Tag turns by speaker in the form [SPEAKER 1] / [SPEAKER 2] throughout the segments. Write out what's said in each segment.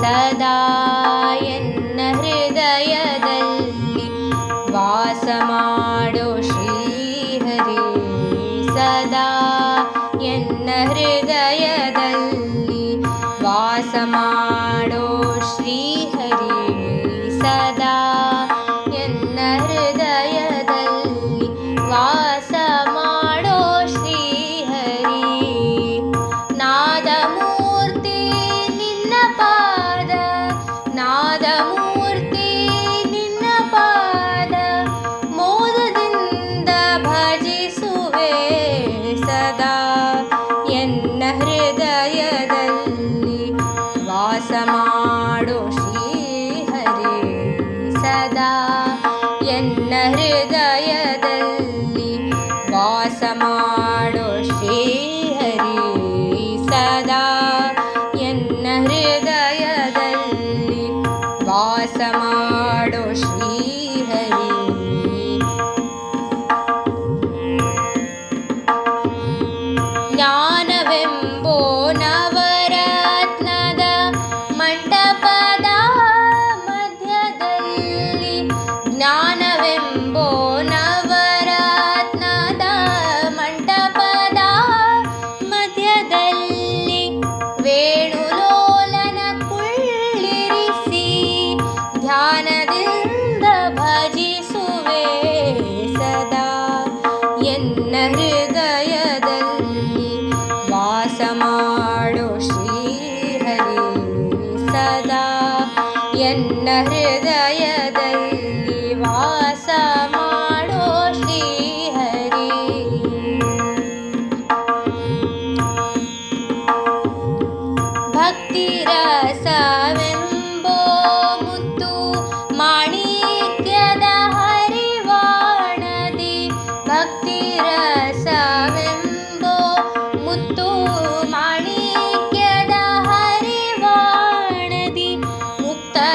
[SPEAKER 1] ಸದಾ ಎನ್ನ ಹೃದಯದಲ್ಲಿ ವಾಸ ಮಾಡೋ ಶ್ರೀಹರಿ. ಸದಾ ಎನ್ನ ಹೃದಯದಲ್ಲಿ ವಾಸ ಮಾಡೋ ಶ್ರೀಹರಿ. ಸದಾ ಎನ್ನ ಹೃದಯದಲ್ಲಿ ವಾಸ ಮಾಡೋ ಶ್ರೀಹರಿ. ನಾದಮೂರ್ತಿ ನಿನ್ನ ಪಾದ, ನಾದಮೂರ್ತಿ ನಿನ್ನ ಪಾದ ಮೋದದಿಂದ ಭಜಿಸುವೆ. ಸದಾ ಎನ್ನ ಹೃದಯದಲ್ಲಿ ವಾಸ ಮಾಡೋ ಶ್ರೀಹರಿ. ಸದಾ ಎನ್ನ ಹೃದಯದಲ್ಲಿ ವಾಸ ಮಾಡೋ ಶ್ರೀಹರಿ. ಸದಾ ಎನ್ನ ಹೃದಯದಲ್ಲಿ ವಾಸ ಮಾಡೋ ಶ್ರೀಹರಿ. ಜ್ಞಾನವೆಂಬೋ ನವರತ್ನದ ಮಂಟಪದ ಮಧ್ಯದಲ್ಲಿ, ಜ್ಞಾನವೆಂಬೋ ನವರತ್ನದ ಮಂಟಪದ ಮಧ್ಯದಲ್ಲಿ ವೇಣುಲೋಲನ ಕುಳ್ಳಿರಿಸಿ ಧ್ಯಾನದಿಂದ ಭಜಿಸುವೆ. ಸದಾ ಎನ್ನ ಹೃದಯದಲ್ಲಿ ವಾಸ ಮಾಡೋ ಶ್ರೀಹರಿ. ಸದಾ ಎನ್ನ ಹೃದಯದಲ್ಲಿ ವಾಸ ಮಾಡೋ ಶ್ರೀಹರಿ. ಭಕ್ತಿ ರಸವೆಂಬೋ ಮುತ್ತು ಮಾಣಿಕ್ಯದ ಹರಿವಾಣದಿ, ಭಕ್ತಿ ರಸವೆಂಬೋ ಮುತ್ತು ಮಾಣಿಕ್ಯದ ಹರಿವಾಣದಿ ಮುಕ್ತನಾಗಬೇಕು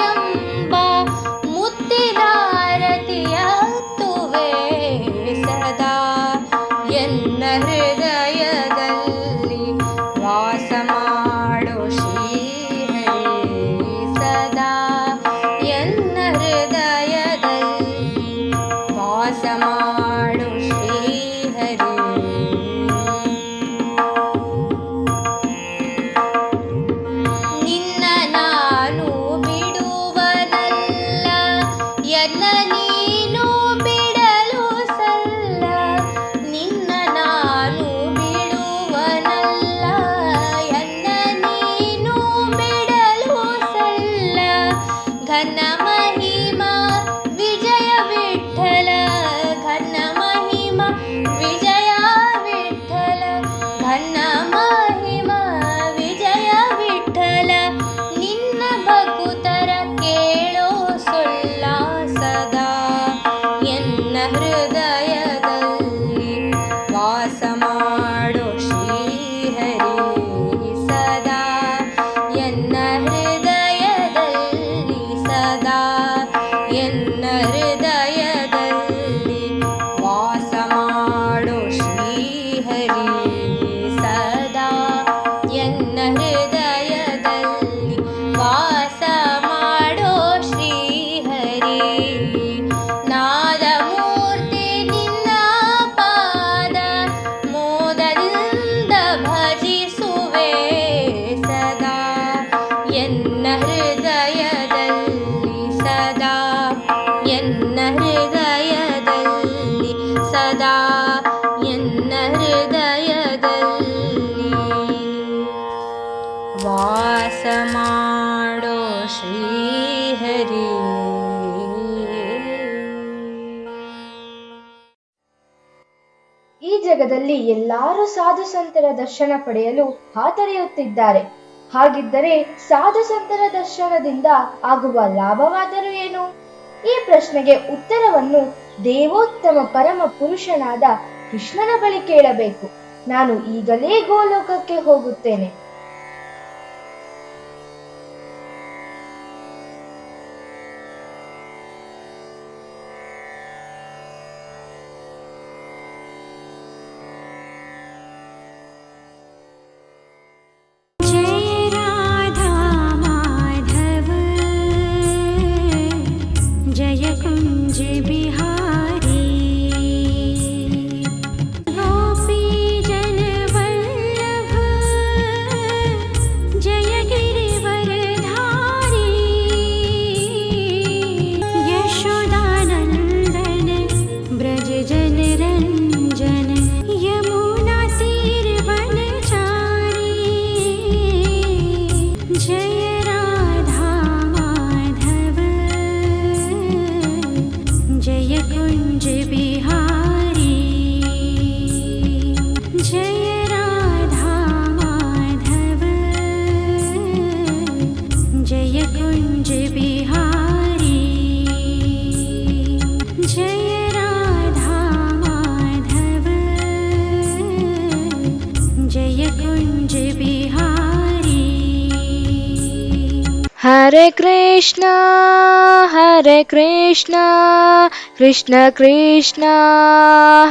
[SPEAKER 1] ಎಂಬ ಮುತ್ತಿನಾರತಿಯತ್ತುವೆ. ಸದಾ ಎನ್ನ ಹೃದಯದಲ್ಲಿ ವಾಸ ಮಾಡೋ ಶ್ರೀಹರಿ. ಸದಾ ಎನ್ನ ಹೃದಯದಲ್ಲಿ ವಾಸ ಮಾಡೋ ಶ್ರೀಹರಿ. ನಿನ್ನ ನಾನು ಬಿಡುವನಲ್ಲ, ಎನ್ನ ನೀನು ಬಿಡಲು ಸಲ್ಲ. ನಿನ್ನ ನಾನು ಬಿಡುವನಲ್ಲ, ಎನ್ನ ನೀನು ಬಿಡಲು ಸಲ್ಲ. ಘನ ಮಹಿಮಾ ವಿಜಯ ವಿಠಲ, ಘನ ಮಹಿಮಾ ವಿಜಯ ವಿಠಲ, ಘನ ಮಹಿಮಾ ವಿಜಯ ವಿಠಲ. ನಿನ್ನ ಭಕುತರ ಕೇಳೋ ಸೊಲ್ಲ. ಸದಾ ಎನ್ನ ಹೃದಯದಲ್ಲಿ ವಾಸ ಮಾಡೋ ಶ್ರೀಹರಿ. ಸದಾ ಎನ್ನ ಹೃದಯದಲ್ಲಿ, ಸದಾ ಎನ್ನ ಹೃದಯದಲ್ಲಿ ವಾಸ ಮಾಡೋ ಶ್ರೀಹರಿ. ಸದಾ ಎನ್ನ ಹೃದಯದಲ್ಲಿ ವಾಸ ಮಾಡೋ ಶ್ರೀಹರಿ. ನಾದಮೂರ್ತಿ ನಿನ್ನ ಪಾದ ಮೋದದಿಂದ ಭಜಿಸುವೆ. ಸದಾ ಎನ್ನ ಹೃದಯದಲ್ಲಿ, ಸದಾ ಎನ್ನ ಹೃದಯದಲ್ಲಿ, ಸದಾ ಎನ್ನ ಹೃದಯದಲ್ಲಿ ವಾಸ ಮಾಡೋ ಶ್ರೀಹರಿ.
[SPEAKER 2] ಈ ಜಗದಲ್ಲಿ ಎಲ್ಲರೂ ಸಾಧು ಸಂತರ ದರ್ಶನ ಪಡೆಯಲು ಹಾತೊರೆಯುತ್ತಿದ್ದಾರೆ. ಹಾಗಿದ್ದರೆ ಸಾಧು ಸಂತರ ದರ್ಶನದಿಂದ ಆಗುವ ಲಾಭವಾದರೂ ಏನು? ಈ ಪ್ರಶ್ನೆಗೆ ಉತ್ತರವನ್ನು ದೇವೋತ್ತಮ ಪರಮ ಪುರುಷನಾದ ಕೃಷ್ಣನ ಬಳಿ ಕೇಳಬೇಕು. ನಾನು ಈಗಲೇ ಗೋಲೋಕಕ್ಕೆ ಹೋಗುತ್ತೇನೆ.
[SPEAKER 1] ಜಯ
[SPEAKER 3] जय राधा माधव जय कुंज बिहारी जय राधा माधव जय कुंज बिहारी
[SPEAKER 2] हरे कृष्णा कृष्ण कृष्ण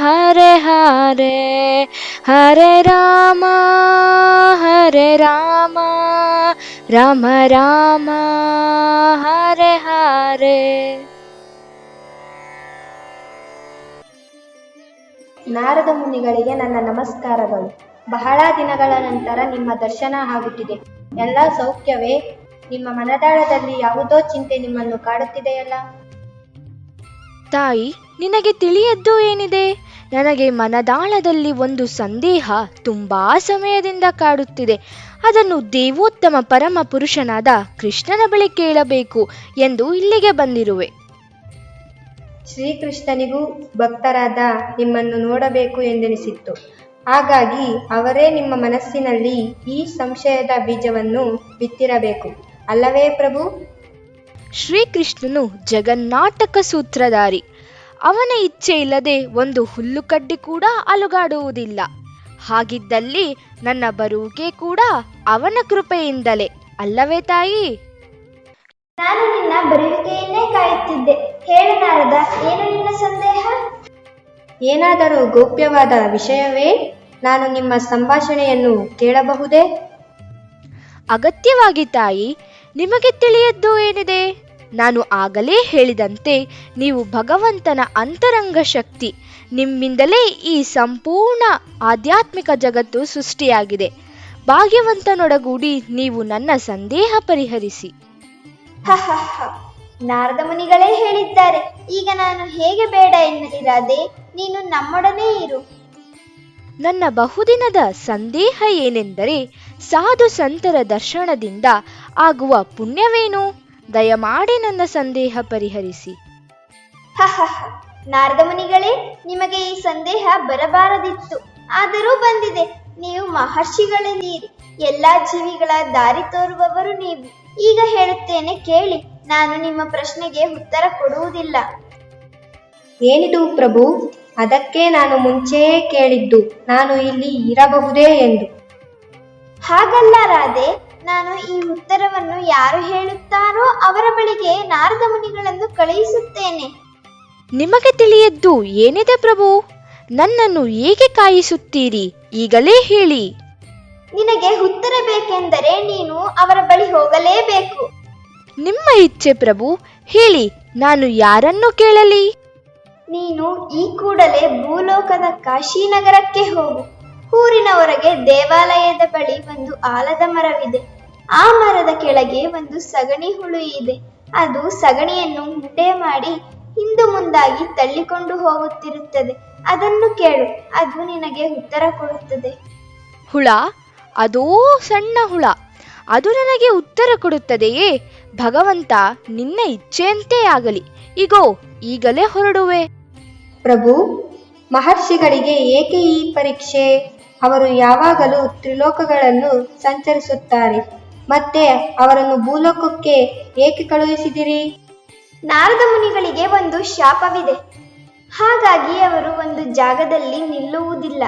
[SPEAKER 2] हरे हरे हरे राम राम राम हरे हरे. ನಾರದ ಮುನಿಗಳಿಗೆ ನನ್ನ ನಮಸ್ಕಾರಗಳು. ಬಹಳ ದಿನಗಳ ನಂತರ ನಿಮ್ಮ ದರ್ಶನ ಆಗುತ್ತಿದೆ. ಎಲ್ಲ ಸೌಖ್ಯವೇ? ನಿಮ್ಮ ಮನದಾಳದಲ್ಲಿ ಯಾವುದೋ ಚಿಂತೆ ನಿಮ್ಮನ್ನು ಕಾಡುತ್ತಿದೆಯಲ್ಲ? ತಾಯಿ, ನಿನಗೆ ತಿಳಿಯದ್ದು ಏನಿದೆ? ನನಗೆ ಮನದಾಳದಲ್ಲಿ ಒಂದು ಸಂದೇಹ ತುಂಬಾ ಸಮಯದಿಂದ ಕಾಡುತ್ತಿದೆ. ಅದನ್ನು ದೇವೋತ್ತಮ ಪರಮ ಪುರುಷನಾದ ಕೃಷ್ಣನ ಬಳಿ ಕೇಳಬೇಕು ಎಂದು ಇಲ್ಲಿಗೆ ಬಂದಿರುವೆ. ಶ್ರೀಕೃಷ್ಣನಿಗೂ ಭಕ್ತರಾದ ನಿಮ್ಮನ್ನು ನೋಡಬೇಕು ಎಂದೆನಿಸಿತ್ತು. ಹಾಗಾಗಿ ಅವರೇ ನಿಮ್ಮ ಮನಸ್ಸಿನಲ್ಲಿ ಈ ಸಂಶಯದ ಬೀಜವನ್ನು ಬಿತ್ತಿರಬೇಕು, ಅಲ್ಲವೇ ಪ್ರಭು? ಶ್ರೀಕೃಷ್ಣನು ಜಗನ್ನಾಟಕ ಸೂತ್ರಧಾರಿ. ಅವನ ಇಚ್ಛೆ ಇಲ್ಲದೆ ಒಂದು ಹುಲ್ಲುಕಡ್ಡಿ ಕೂಡ ಅಲುಗಾಡುವುದಿಲ್ಲ. ಹಾಗಿದ್ದಲ್ಲಿ ನನ್ನ ಬರುವಿಕೆ ಕೂಡ ಅವನ ಕೃಪೆಯಿಂದಲೇ, ಅಲ್ಲವೇ ತಾಯಿ?
[SPEAKER 4] ನಾನು ನಿನ್ನ ಬರುವಿಕೆಯನ್ನೇ ಕಾಯುತ್ತಿದ್ದೆ. ಹೇಳು ನಾರದ, ಏನು ನಿನ್ನ ಸಂದೇಹ?
[SPEAKER 2] ಏನಾದರೂ ಗೌಪ್ಯವಾದ ವಿಷಯವೇ? ನಾನು ನಿಮ್ಮ ಸಂಭಾಷಣೆಯನ್ನು ಕೇಳಬಹುದೇ? ಅಗತ್ಯವಾಗಿ ತಾಯಿ, ನಿಮಗೆ ತಿಳಿಯದ್ದು ಏನಿದೆ? ನಾನು ಆಗಲೇ ಹೇಳಿದಂತೆ ನೀವು ಭಗವಂತನ ಅಂತರಂಗ ಶಕ್ತಿ. ನಿಮ್ಮಿಂದಲೇ ಈ ಸಂಪೂರ್ಣ ಆಧ್ಯಾತ್ಮಿಕ ಜಗತ್ತು ಸೃಷ್ಟಿಯಾಗಿದೆ. ಭಾಗ್ಯವಂತನೊಡಗೂಡಿ ನೀವು ನನ್ನ ಸಂದೇಹ ಪರಿಹರಿಸಿ.
[SPEAKER 4] ನಾರದ ಮುನಿಗಳೇ ಹೇಳಿದ್ದಾರೆ. ಈಗ ನಾನು ಹೇಗೆ ಬೇಡ ಎನ್ನಲಿರಾದೆ? ನೀನು ನಮ್ಮೊಡನೆ ಇರು.
[SPEAKER 2] ನನ್ನ ಬಹುದಿನದ ಸಂದೇಹ ಏನೆಂದರೆ, ಸಾಧು ಸಂತರ ದರ್ಶನದಿಂದ ಆಗುವ ಪುಣ್ಯವೇನು? ದಯಮಾಡಿ ನನ್ನ ಸಂದೇಹ ಪರಿಹರಿಸಿ.
[SPEAKER 4] ನಾರದ ಮುನಿಗಳೇ, ನಿಮಗೆ ಈ ಸಂದೇಹ ಬರಬಾರದಿತ್ತು, ಆದರೂ ಬಂದಿದೆ. ನೀವು ಮಹರ್ಷಿಗಳಲ್ಲಿರಿ. ಎಲ್ಲಾ ಜೀವಿಗಳ ದಾರಿ ತೋರುವವರು ನೀವು. ಈಗ ಹೇಳುತ್ತೇನೆ ಕೇಳಿ. ನಾನು ನಿಮ್ಮ ಪ್ರಶ್ನೆಗೆ ಉತ್ತರ ಕೊಡುವುದಿಲ್ಲ.
[SPEAKER 2] ಏನಿದು ಪ್ರಭು? ಅದಕ್ಕೆ ನಾನು ಮುಂಚೆಯೇ ಕೇಳಿದ್ದು, ನಾನು ಇಲ್ಲಿ ಇರಬಹುದೇ ಎಂದು.
[SPEAKER 4] ಹಾಗಲ್ಲ ರಾಧೆ, ನಾನು ಈ ಉತ್ತರವನ್ನು ಯಾರು ಹೇಳುತ್ತಾರೋ ಅವರ ಬಳಿಗೆ ನಾರದ ಮುನಿಗಳನ್ನು ಕಳುಹಿಸುತ್ತೇನೆ.
[SPEAKER 2] ನಿಮಗೆ ತಿಳಿಯದ್ದು ಏನಿದೆ ಪ್ರಭು? ನನ್ನನ್ನು ಏಕೆ ಕಾಯಿಸುತ್ತೀರಿ? ಈಗಲೇ ಹೇಳಿ.
[SPEAKER 4] ನಿನಗೆ ಉತ್ತರ ಬೇಕೆಂದರೆ ನೀನು ಅವರ ಬಳಿ ಹೋಗಲೇಬೇಕು.
[SPEAKER 2] ನಿಮ್ಮ ಇಚ್ಛೆ ಪ್ರಭು, ಹೇಳಿ. ನಾನು ಯಾರನ್ನು ಕೇಳಲಿ?
[SPEAKER 4] ನೀನು ಈ ಕೂಡಲೇ ಭೂಲೋಕದ ಕಾಶಿನಗರಕ್ಕೆ ಹೋಗು. ಊರಿನ ಹೊರಗೆ ದೇವಾಲಯದ ಬಳಿ ಒಂದು ಆಲದ ಮರವಿದೆ. ಆ ಮರದ ಕೆಳಗೆ ಒಂದು ಸಗಣಿ ಹುಳು ಇದೆ. ಅದು ಸಗಣಿಯನ್ನು ಮುಂಡೆ ಮಾಡಿ ಹಿಂದು ಮುಂದಾಗಿ ತಳ್ಳಿಕೊಂಡು ಹೋಗುತ್ತಿರುತ್ತದೆ. ಅದನ್ನು ಕೇಳು, ಅದು ನಿನಗೆ ಉತ್ತರ ಕೊಡುತ್ತದೆ.
[SPEAKER 2] ಹುಳ? ಅದೋ ಸಣ್ಣ ಹುಳ, ಅದು ನನಗೆ ಉತ್ತರ ಕೊಡುತ್ತದೆಯೇ? ಭಗವಂತ, ನಿನ್ನ ಇಚ್ಛೆಯಂತೆ ಆಗಲಿ. ಇಗೋ, ಈಗಲೇ ಹೊರಡುವೆ. ಪ್ರಭು, ಮಹರ್ಷಿಗಳಿಗೆ ಏಕೆ ಈ ಪರೀಕ್ಷೆ? ಅವರು ಯಾವಾಗಲೂ ತ್ರಿಲೋಕಗಳನ್ನು ಸಂಚರಿಸುತ್ತಾರೆ. ಮತ್ತೆ ಅವರನ್ನು ಭೂಲೋಕಕ್ಕೆ ಏಕೆ ಕಳುಹಿಸಿದಿರಿ?
[SPEAKER 4] ನಾರದ ಮುನಿಗಳಿಗೆ ಒಂದು ಶಾಪವಿದೆ. ಹಾಗಾಗಿ ಅವರು ಒಂದು ಜಾಗದಲ್ಲಿ ನಿಲ್ಲುವುದಿಲ್ಲ.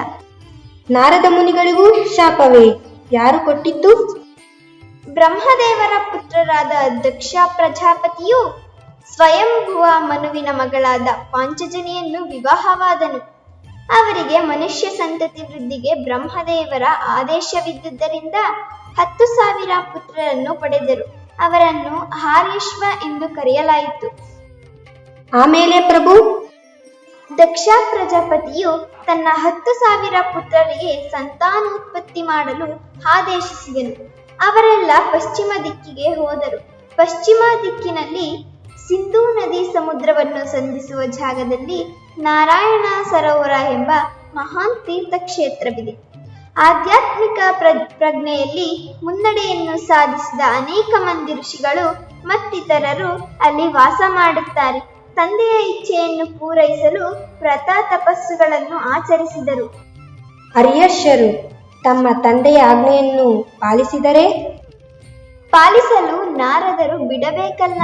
[SPEAKER 2] ನಾರದ ಮುನಿಗಳಿಗೂ ಶಾಪವೇ? ಯಾರು ಕೊಟ್ಟಿದ್ದು?
[SPEAKER 4] ಬ್ರಹ್ಮದೇವರ ಪುತ್ರರಾದ ದಕ್ಷ ಪ್ರಜಾಪತಿಯು ಸ್ವಯಂಭುವ ಮನುವಿನ ಮಗಳಾದ ಪಾಂಚಜನಿಯನ್ನು ವಿವಾಹವಾದನು. ಅವರಿಗೆ ಮನುಷ್ಯ ಸಂತತಿ ವೃದ್ಧಿಗೆ ಬ್ರಹ್ಮದೇವರ ಆದೇಶವಿದ್ದುದರಿಂದ 10,000 ಪುತ್ರರನ್ನು ಪಡೆದರು. ಅವರನ್ನು ಆರ್ಯಶ್ವ ಎಂದು ಕರೆಯಲಾಯಿತು.
[SPEAKER 2] ಆಮೇಲೆ ಪ್ರಭು?
[SPEAKER 4] ದಕ್ಷ ಪ್ರಜಾಪತಿಯು ತನ್ನ 10,000 ಪುತ್ರರಿಗೆ ಸಂತಾನೋತ್ಪತ್ತಿ ಮಾಡಲು ಆದೇಶಿಸಿದನು. ಅವರೆಲ್ಲ ಪಶ್ಚಿಮ ದಿಕ್ಕಿಗೆ ಹೋದರು. ಪಶ್ಚಿಮ ದಿಕ್ಕಿನಲ್ಲಿ ಸಿಂಧೂ ನದಿ ಸಮುದ್ರವನ್ನು ಸಂಧಿಸುವ ಜಾಗದಲ್ಲಿ ನಾರಾಯಣ ಸರೋವರ ಎಂಬ ಮಹಾನ್ ತೀರ್ಥಕ್ಷೇತ್ರವಿದೆ. ಆಧ್ಯಾತ್ಮಿಕ ಪ್ರಜ್ಞೆಯಲ್ಲಿ ಮುನ್ನಡೆಯನ್ನು ಸಾಧಿಸಿದ ಅನೇಕ ಮಂದಿ ಋಷಿಗಳು ಮತ್ತಿತರರು ಅಲ್ಲಿ ವಾಸ ಮಾಡುತ್ತಾರೆ. ತಂದೆಯ ಇಚ್ಛೆಯನ್ನು ಪೂರೈಸಲು ವ್ರತ ತಪಸ್ಸುಗಳನ್ನು ಆಚರಿಸಿದರು.
[SPEAKER 5] ಅರ್ಯಶ್ಯರು ತಮ್ಮ ತಂದೆಯ ಆಜ್ಞೆಯನ್ನು ಪಾಲಿಸಿದರೆ?
[SPEAKER 4] ಪಾಲಿಸಲು ನಾರದರು ಬಿಡಬೇಕಲ್ಲ.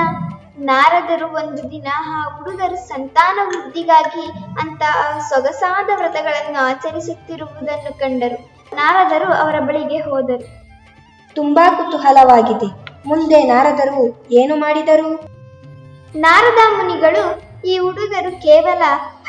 [SPEAKER 4] ನಾರದರು ಒಂದು ದಿನ ಆ ಹುಡುಗರು ಸಂತಾನ ವೃದ್ಧಿಗಾಗಿ ಅಂತಹ ಸೊಗಸಾದ ವ್ರತಗಳನ್ನು ಆಚರಿಸುತ್ತಿರುವುದನ್ನು ಕಂಡರು. ನಾರದರು ಅವರ ಬಳಿಗೆ ಹೋದರು.
[SPEAKER 5] ತುಂಬಾ ಕುತೂಹಲವಾಗಿದೆ. ಮುಂದೆ ನಾರದರು ಏನು ಮಾಡಿದರು?
[SPEAKER 4] ನಾರದ ಮುನಿಗಳು ಈ ಹುಡುಗರು ಕೇವಲ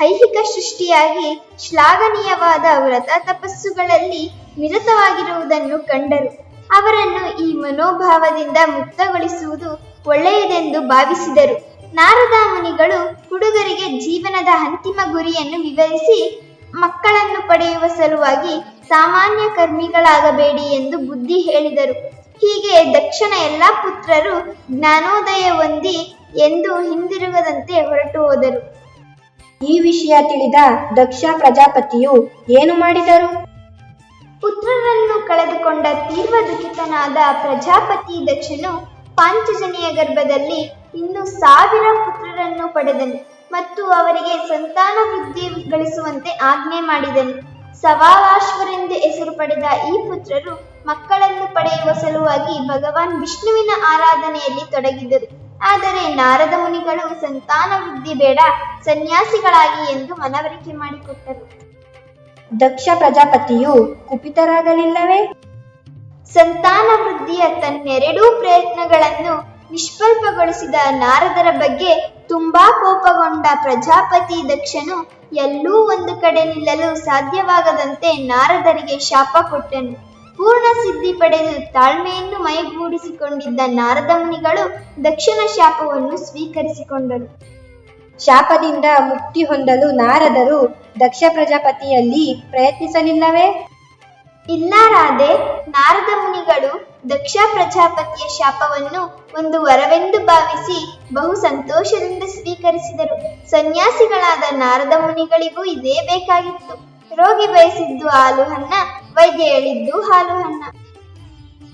[SPEAKER 4] ಐಹಿಕ ಸೃಷ್ಟಿಯಾಗಿ ಶ್ಲಾಘನೀಯವಾದ ವ್ರತ ತಪಸ್ಸುಗಳಲ್ಲಿ ನಿರತವಾಗಿರುವುದನ್ನು ಕಂಡರು. ಅವರನ್ನು ಈ ಮನೋಭಾವದಿಂದ ಮುಕ್ತಗೊಳಿಸುವುದು ಒಳ್ಳೆಯದೆಂದು ಭಾವಿಸಿದರು. ನಾರದ ಮುನಿಗಳು ಹುಡುಗರಿಗೆ ಜೀವನದ ಅಂತಿಮ ಗುರಿಯನ್ನು ವಿವರಿಸಿ ಮಕ್ಕಳನ್ನು ಪಡೆಯುವ ಸಲುವಾಗಿ ಸಾಮಾನ್ಯ ಕರ್ಮಿಗಳಾಗಬೇಡಿ ಎಂದು ಬುದ್ಧಿ ಹೇಳಿದರು. ಹೀಗೆ ದಕ್ಷನ ಎಲ್ಲ ಪುತ್ರರು ಜ್ಞಾನೋದಯ ಹೊಂದಿ ಎಂದು ಹಿಂದಿರುಗದಂತೆ ಹೊರಟು ಹೋದರು.
[SPEAKER 5] ಈ ವಿಷಯ ತಿಳಿದ ದಕ್ಷ ಪ್ರಜಾಪತಿಯು ಏನು ಮಾಡಿದರು?
[SPEAKER 4] ಪುತ್ರರನ್ನು ಕಳೆದುಕೊಂಡ ತೀವ್ರ ದುಃಖಿತನಾದ ಪ್ರಜಾಪತಿ ದಕ್ಷನು ಪಾಂಚಜನಿಯ ಗರ್ಭದಲ್ಲಿ ಇನ್ನು 1000 ಪುತ್ರರನ್ನು ಪಡೆದನು ಮತ್ತು ಅವರಿಗೆ ಸಂತಾನ ವೃದ್ಧಿ ಗಳಿಸುವಂತೆ ಆಜ್ಞೆ ಮಾಡಿದನು. ಸವಾಲಾಶ್ವರೆಂದು ಹೆಸರು ಪಡೆದ ಈ ಪುತ್ರರು ಮಕ್ಕಳನ್ನು ಪಡೆಯುವ ಸಲುವಾಗಿ ಭಗವಾನ್ ವಿಷ್ಣುವಿನ ಆರಾಧನೆಯಲ್ಲಿ ತೊಡಗಿದರು. ಆದರೆ ನಾರದ ಮುನಿಗಳು ಸಂತಾನ ವೃದ್ಧಿ ಬೇಡ, ಸನ್ಯಾಸಿಗಳಾಗಿ ಎಂದು ಮನವರಿಕೆ ಮಾಡಿಕೊಟ್ಟರು.
[SPEAKER 5] ದಕ್ಷ ಪ್ರಜಾಪತಿಯು ಕುಪಿತರಾಗಲಿಲ್ಲವೇ?
[SPEAKER 4] ಸಂತಾನ ವೃದ್ಧಿಯ ತನ್ನೆರಡೂ ಪ್ರಯತ್ನಗಳನ್ನು ನಿಷ್ಫಲಗೊಳಿಸಿದ ನಾರದರ ಬಗ್ಗೆ ತುಂಬಾ ಕೋಪಗೊಂಡ ಪ್ರಜಾಪತಿ ದಕ್ಷನು ಎಲ್ಲೂ ಒಂದು ಕಡೆ ನಿಲ್ಲಲು ಸಾಧ್ಯವಾಗದಂತೆ ನಾರದರಿಗೆ ಶಾಪ ಕೊಟ್ಟನು. ಪೂರ್ಣ ಸಿದ್ಧಿ ಪಡೆದು ತಾಳ್ಮೆಯನ್ನು ಮೈಗೂಡಿಸಿಕೊಂಡಿದ್ದ ನಾರದ ಮುನಿಗಳು ದಕ್ಷನ ಶಾಪವನ್ನು ಸ್ವೀಕರಿಸಿಕೊಂಡರು.
[SPEAKER 5] ಶಾಪದಿಂದ ಮುಕ್ತಿ ಹೊಂದಲು ನಾರದರು ದಕ್ಷ ಪ್ರಜಾಪತಿಯಲ್ಲಿ ಪ್ರಯತ್ನಿಸಲಿಲ್ಲವೇ?
[SPEAKER 4] ಇಲ್ಲ ರಾಧೆ, ನಾರದ ಮುನಿಗಳು ದಕ್ಷ ಪ್ರಜಾಪತಿಯ ಶಾಪವನ್ನು ಒಂದು ವರವೆಂದು ಭಾವಿಸಿ ಬಹು ಸಂತೋಷದಿಂದ ಸ್ವೀಕರಿಸಿದರು. ಸನ್ಯಾಸಿಗಳಾದ ನಾರದ ಮುನಿಗಳಿಗೂ ಇದೇ ಬೇಕಾಗಿತ್ತು. ರೋಗಿ ಬಯಸಿದ್ದು ಹಾಲು ಹಣ್ಣ, ವೈದ್ಯ ಹೇಳಿದ್ದು ಹಾಲು ಹಣ್ಣ.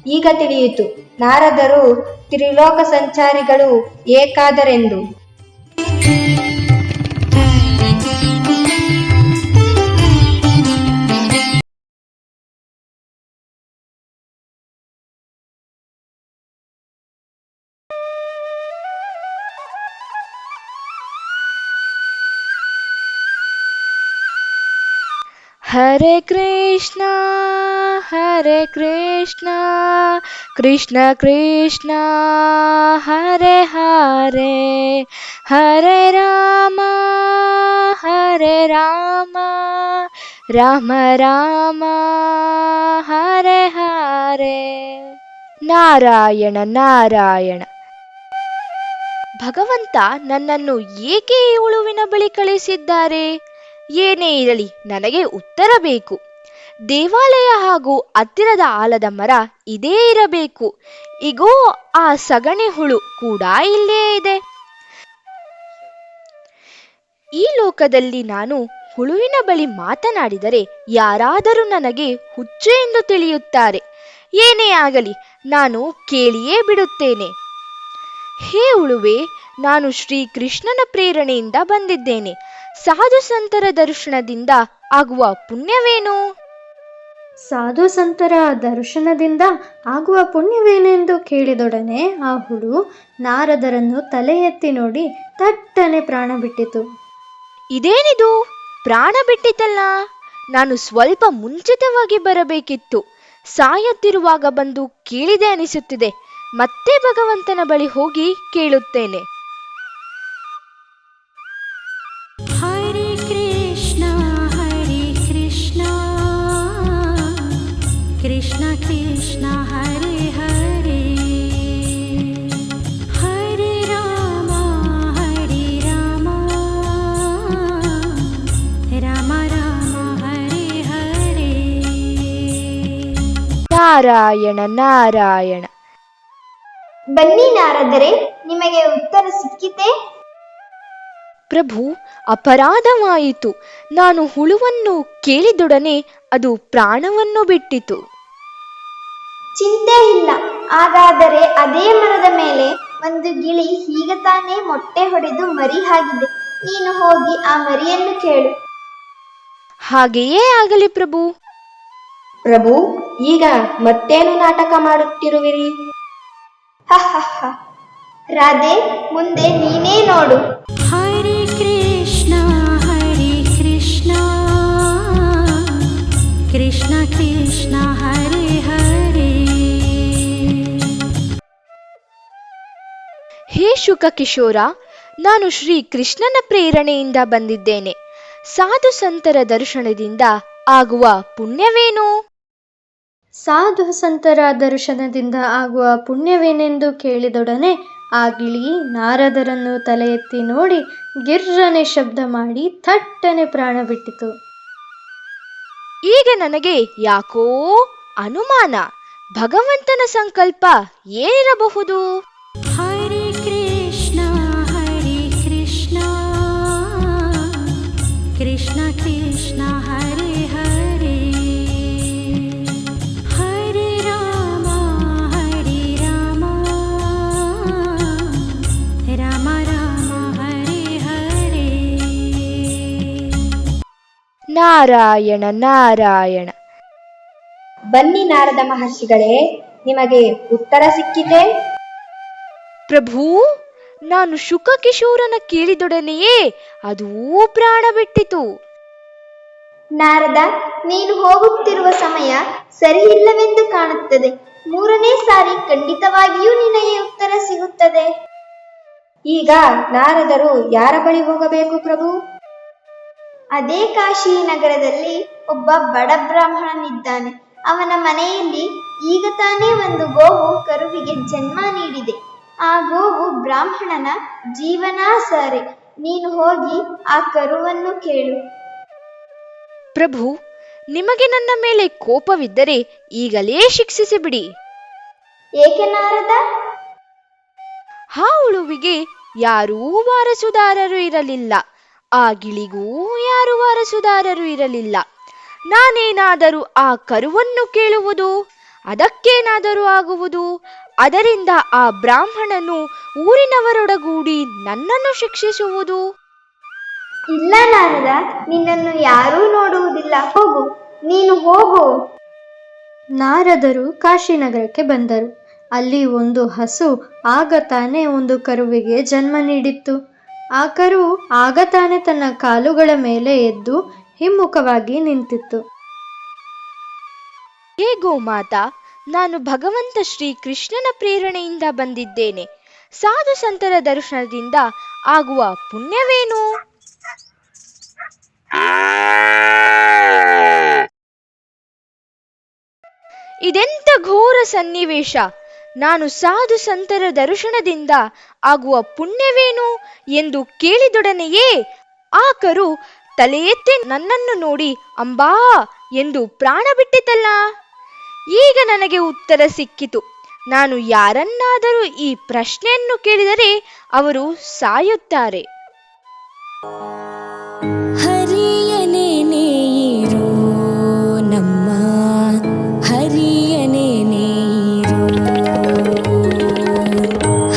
[SPEAKER 5] ಈಗ ತಿಳಿಯಿತು ನಾರದರು ತ್ರಿಲೋಕ ಸಂಚಾರಿಗಳು ಏಕಾದರೆಂದು.
[SPEAKER 2] ಹರೇ ಕೃಷ್ಣ ಹರೇ ಕೃಷ್ಣ ಕೃಷ್ಣ ಕೃಷ್ಣ ಹರೇ ಹರೇ ಹರೇ ರಾಮ ರಾಮ ರಾಮ ಹರೇ ಹರೇ. ನಾರಾಯಣ ನಾರಾಯಣ. ಭಗವಂತ ನನ್ನನ್ನು ಏಕೆ ಈ ಹುಳುವಿನ ಬಳಿ ಕಳಿಸಿದ್ದಾರೆ? ಏನೇ ಇರಲಿ ನನಗೆ ಉತ್ತರ ಬೇಕು. ದೇವಾಲಯ ಹಾಗೂ ಹತ್ತಿರದ ಆಲದ ಮರ ಇದೇ ಇರಬೇಕು. ಈಗೋ ಆ ಸಗಣಿ ಹುಳು ಕೂಡ ಇಲ್ಲೇ ಇದೆ. ಈ ಲೋಕದಲ್ಲಿ ನಾನು ಹುಳುವಿನ ಬಳಿ ಮಾತನಾಡಿದರೆ ಯಾರಾದರೂ ನನಗೆ ಹುಚ್ಚು ಎಂದು ತಿಳಿಯುತ್ತಾರೆ. ಏನೇ ಆಗಲಿ ನಾನು ಕೇಳಿಯೇ ಬಿಡುತ್ತೇನೆ. ಹೇ ಹುಳುವೆ, ನಾನು ಶ್ರೀಕೃಷ್ಣನ ಪ್ರೇರಣೆಯಿಂದ ಬಂದಿದ್ದೇನೆ. ಸಾಧು ಸಂತರ ದರ್ಶನದಿಂದ ಆಗುವ ಪುಣ್ಯವೇನು?
[SPEAKER 6] ಸಾಧು ಸಂತರ ದರ್ಶನದಿಂದ ಆಗುವ ಪುಣ್ಯವೇನೆಂದು ಕೇಳಿದೊಡನೆ ಆ ಹುಳು ನಾರದರನ್ನು ತಲೆ ಎತ್ತಿ ನೋಡಿ ತಟ್ಟನೆ ಪ್ರಾಣ ಬಿಟ್ಟಿತು.
[SPEAKER 2] ಇದೇನಿದು, ಪ್ರಾಣ ಬಿಟ್ಟಿತಲ್ಲ? ನಾನು ಸ್ವಲ್ಪ ಮುಂಚಿತವಾಗಿ ಬರಬೇಕಿತ್ತು. ಸಾಯುತ್ತಿರುವಾಗ ಬಂದು ಕೇಳಿದೆ ಅನಿಸುತ್ತಿದೆ. ಮತ್ತೆ ಭಗವಂತನ ಬಳಿ ಹೋಗಿ ಕೇಳುತ್ತೇನೆ.
[SPEAKER 3] ಹರೇ ಕೃಷ್ಣ ಕೃಷ್ಣ ಕೃಷ್ಣ ಹರೇ ಹರೇ ಹರೇ ರಾಮ ರಾಮ ರಾಮ ಹರೇ ಹರೇ.
[SPEAKER 2] ನಾರಾಯಣ ನಾರಾಯಣ.
[SPEAKER 4] ಬನ್ನಿ ನಾರದರೆ, ನಿಮಗೆ ಉತ್ತರ ಸಿಕ್ಕಿತೆ?
[SPEAKER 2] ಪ್ರಭು, ಅಪರಾಧವಾಯಿತು. ನಾನು ಹುಳುವನ್ನು ಕೇಳಿದೊಡನೆ ಅದು ಪ್ರಾಣವನ್ನು ಬಿಟ್ಟಿತು.
[SPEAKER 4] ಚಿಂತೆ ಇಲ್ಲ. ಹಾಗಾದರೆ ಅದೇ ಮರದ ಮೇಲೆ ಒಂದು ಗಿಳಿ ಈಗ ತಾನೇ ಮೊಟ್ಟೆ ಹೊಡೆದು ಮರಿ ಆಗಿದೆ. ನೀನು ಹೋಗಿ ಆ ಮರಿಯನ್ನು ಕೇಳು.
[SPEAKER 2] ಹಾಗೆಯೇ ಆಗಲಿ ಪ್ರಭು.
[SPEAKER 5] ಪ್ರಭು, ಈಗ ಮತ್ತೇನು ನಾಟಕ ಮಾಡುತ್ತಿರುವಿರಿ?
[SPEAKER 4] ಹ ರಾಧೆ, ಮುಂದೆ ನೀನೇ ನೋಡು.
[SPEAKER 3] हरे कृष्णा कृष्ण कृष्ण हरे हरे.
[SPEAKER 2] ಹೇ ಶುಕ ಕಿಶೋರ, ನಾನು ಶ್ರೀ ಕೃಷ್ಣನ ಪ್ರೇರಣೆಯಿಂದ ಬಂದಿದ್ದೇನೆ. ಸಾಧು ಸಂತರ ದರ್ಶನದಿಂದ ಆಗುವ ಪುಣ್ಯವೇನು?
[SPEAKER 6] ಸಾಧು ಸಂತರ ದರ್ಶನದಿಂದ ಆಗುವ ಪುಣ್ಯವೇನೆಂದು ಕೇಳಿದೊಡನೆ ಆ ಗಿಳಿ ನಾರದರನ್ನು ತಲೆ ಎತ್ತಿ ನೋಡಿ ಗಿರ್ರನೆ ಶಬ್ದ ಮಾಡಿ ಥಟ್ಟನೆ ಪ್ರಾಣ ಬಿಟ್ಟಿತು.
[SPEAKER 2] ಈಗ ನನಗೆ ಯಾಕೋ ಅನುಮಾನ. ಭಗವಂತನ ಸಂಕಲ್ಪ ಏನಿರಬಹುದು?
[SPEAKER 3] हरे कृष्ण कृष्ण कृष्ण हरे हरे. हरे राम राम राम हरे हरे.
[SPEAKER 2] ನಾರಾಯಣ ನಾರಾಯಣ.
[SPEAKER 5] ಬನ್ನಿ ನಾರದ ಮಹರ್ಷಿಗಳೇ, ನಿಮಗೆ ಉತ್ತರ ಸಿಕ್ಕಿತೆ.
[SPEAKER 2] ಪ್ರಭು, ನಾನು ಶುಕ ಕಿಶೋರನ ಕೇಳಿದೊಡನೆಯೇ ಅದೂ ಪ್ರಾಣ ಬಿಟ್ಟಿತು.
[SPEAKER 4] ನಾರದ, ನೀನು ಹೋಗುತ್ತಿರುವ ಸಮಯ ಸರಿಯಿಲ್ಲವೆಂದು ಕಾಣುತ್ತದೆ. 3ನೇ ಸಾರಿ ಖಂಡಿತವಾಗಿಯೂ ನಿನಗೆ ಉತ್ತರ ಸಿಗುತ್ತದೆ.
[SPEAKER 5] ಈಗ ನಾರದರು ಯಾರ ಬಳಿ ಹೋಗಬೇಕು ಪ್ರಭು?
[SPEAKER 4] ಅದೇ ಕಾಶಿ ನಗರದಲ್ಲಿ ಒಬ್ಬ ಬಡ ಬ್ರಾಹ್ಮಣನಿದ್ದಾನೆ. ಅವನ ಮನೆಯಲ್ಲಿ ಈಗ ತಾನೇ ಒಂದು ಗೋವು ಕರುವಿಗೆ ಜನ್ಮ ನೀಡಿದೆ. ಆ ಗೋವು ಬ್ರಾಹ್ಮಣನ ಜೀವನಾಧಾರ. ನೀನು ಹೋಗಿ ಆ ಕರುವನ್ನು ಕೇಳು.
[SPEAKER 2] ಪ್ರಭು, ನಿಮಗೆ ನನ್ನ ಮೇಲೆ ಕೋಪವಿದ್ದರೆ ಈಗಲೇ ಶಿಕ್ಷಿಸಿ ಬಿಡಿ.
[SPEAKER 4] ಏಕೆ ನಾರದ?
[SPEAKER 2] ಆ ಹುಳುವಿಗೆ ಯಾರೂ ವಾರಸುದಾರರು ಇರಲಿಲ್ಲ, ಆ ಗಿಳಿಗೂ ಯಾರು ವಾರಸುದಾರರು ಇರಲಿಲ್ಲ. ನಾನೇನಾದರೂ ಆ ಕರುವನ್ನು ಕೇಳುವುದು, ಅದಕ್ಕೇನಾದರೂ ಆಗುವುದು. ಅದರಿಂದ ಆ ಬ್ರಾಹ್ಮಣನು ಊರಿನವರೊಡಗೂಡಿ ನನ್ನನ್ನು ಶಿಕ್ಷಿಸುವುದು.
[SPEAKER 4] ಇಲ್ಲ ನಾರದ, ನಿನ್ನನ್ನು ಯಾರೂ ನೋಡುವುದಿಲ್ಲ. ಹೋಗು, ನೀನು ಹೋಗು.
[SPEAKER 6] ನಾರದರು ಕಾಶಿನಗರಕ್ಕೆ ಬಂದರು. ಅಲ್ಲಿ ಒಂದು ಹಸು ಆಗ ತಾನೇ ಒಂದು ಕರುವಿಗೆ ಜನ್ಮ ನೀಡಿತ್ತು. ಆ ಕರು ಆಗ ತಾನೇ ತನ್ನ ಕಾಲುಗಳ ಮೇಲೆ ಎದ್ದು ಹಿಮ್ಮುಖವಾಗಿ ನಿಂತಿತ್ತು.
[SPEAKER 2] ಹೇ ಗೋಮಾತಾ, ನಾನು ಭಗವಂತ ಶ್ರೀ ಕೃಷ್ಣನ ಪ್ರೇರಣೆಯಿಂದ ಬಂದಿದ್ದೇನೆ. ಸಾಧು ಸಂತರ ದರ್ಶನದಿಂದ ಆಗುವ ಪುಣ್ಯವೇನು? ಇದೆಂತ ಘೋರ ಸನ್ನಿವೇಶ! ನಾನು ಸಾಧು ಸಂತರ ದರ್ಶನದಿಂದ ಆಗುವ ಪುಣ್ಯವೇನು ಎಂದು ಕೇಳಿದೊಡನೆಯೇ ಆ ಕರು ತಲೆ ಎತ್ತಿ ನನ್ನನ್ನು ನೋಡಿ ಅಂಬಾ ಎಂದು ಪ್ರಾಣ ಬಿಟ್ಟಿತಲ್ಲ. ಈಗ ನನಗೆ ಉತ್ತರ ಸಿಕ್ಕಿತು. ನಾನು ಯಾರನ್ನಾದರೂ ಈ ಪ್ರಶ್ನೆಯನ್ನು ಕೇಳಿದರೆ ಅವರು ಸಾಯುತ್ತಾರೆ.
[SPEAKER 7] ಹರಿಯನೇ ನೀರು ನಮ್ಮ ಹರಿಯನೇ ನೀರು,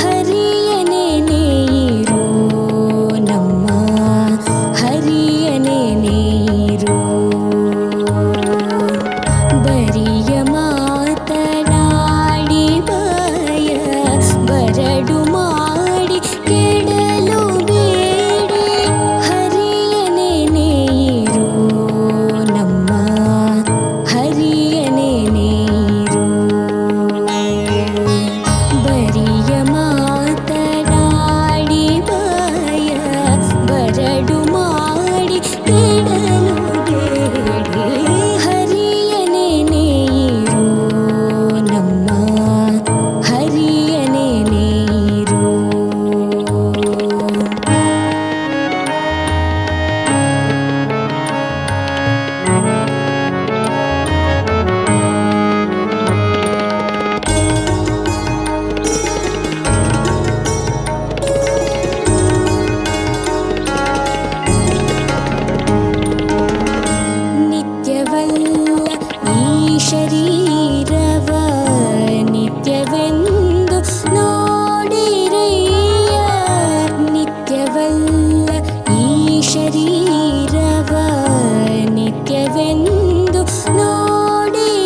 [SPEAKER 7] ಹರಿಯನೇ ನೀರು ನಮ್ಮ ಹರಿಯನೇ ನೀರು. ಬರಿಯ ಮಾತನಾಡಿ ಬಾಯ ಬರಡು ಮಾಡಿ ಕೆಡಲು ಬೇಡಿ, ಹರಿಯನೇ ನೀರು ನಮ್ಮ ಹರಿಯನೇ ನೀರು. ಬರಿಯ ಮಾತನಾಡಿ ಬಾಯ ಬರಡು ಮಾಡಿ ಕೆಡಲು ಬೇಡಿ, ಹರಿಯನೇ ನೀರು ನಮ್ಮ ಹರಿಯನೇ ನೀರು. ನಿತ್ಯವಲ್ಲ ಈ ಶರೀರವ ನಿತ್ಯವೆಂದು ನೋಡಿರಯ್ಯ, ನಿತ್ಯವಲ್ಲ ಈ ಶರೀರವ ನಿತ್ಯವೆಂದು ನೋಡಿರಯ್ಯ.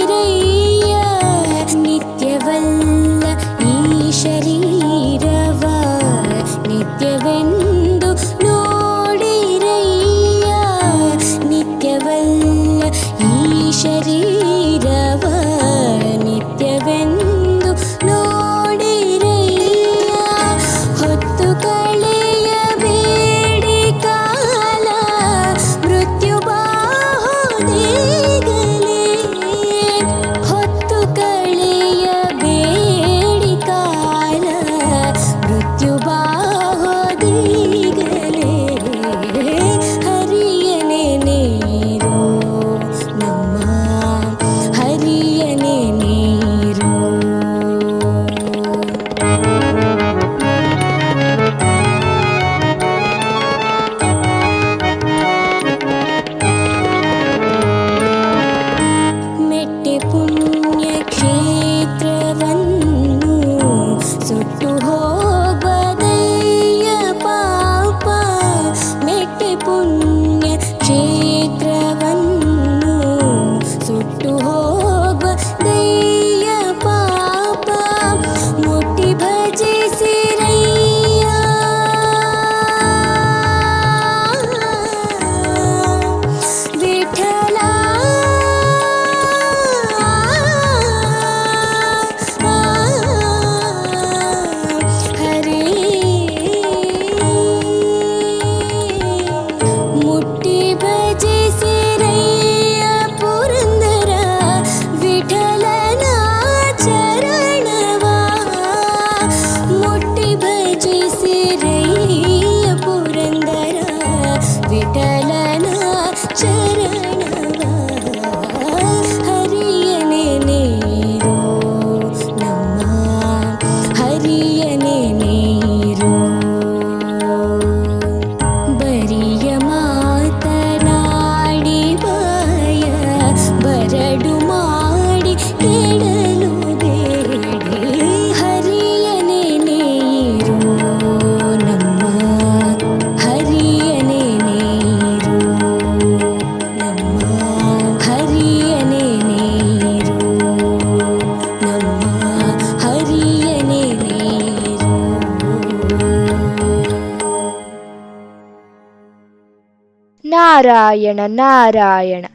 [SPEAKER 7] ಶರೀರವ ನಿತ್ಯವೆಂದು ನೋಡಿರಯ್ಯ ಹೊತ್ತು ಕಳೆಯಬೇಡಿ ಕಾಲ ಮೃತ್ಯು ಬಾಹುದೇಗಲೇ ಹೊತ್ತು ಕಳೆಯಬೇಡಿ ಕಾಲ ಮೃತ್ಯು ಬಾಹುದೇಗಲೇ ಹರಿಯನೆ ನೀರು ನಮ್ಮ ಹರಿಯನೆ ನೀರು ಮೆಟ್ಟೆ ಪುಣ್ಯ ಕ್ಷೇತ್ರವನ್ನು ಸುಟ್ಟು ಹೋಗದಯ್ಯ ಪಾಪ ಮೆಟ್ಟೆ ಪುಣ್ಯ ಕ್ಷೇತ್ರವನ್ನು ಸುಟ್ಟು ಹೋಗದಯ್ಯ ಪಾಪ ಮುಟ್ಟಿ ಭಜಿಸಿರಯ್ಯ ವಿಠಲ ಹರೇ ಮುಟ್ಟಿ ಭಜಿಸಿರಯ್ಯ ಪುರಂದರ ವಿಠಲನ ಚರಣವ ಮುಟ್ಟಿ ಭಜಿಸಿರಯ್ಯ ಪುರಂದರ ವಿಠಲನ ಚರಣವ ಹರಿಯನೆ ನೀರು ನಮ್ಮ ಹರಿಯನೆ ನೀರು ಬರಿಯ ಮಾತನಾಡಿ ಬಾಯ ಬರಡು ಮಾಡಿ ಕೆಡಲು ಬೇಡಿ ಹರಿಯನೆ ನೀರು ನಮ್ಮ ಹರಿಯನೆ ನೀರು ನಮ್ಮ ಹರಿಯನೆ ನೀರು ನಮ್ಮ ಹರಿಯನೆ ನೀರು
[SPEAKER 2] ನಾರಾಯಣ ನಾರಾಯಣ.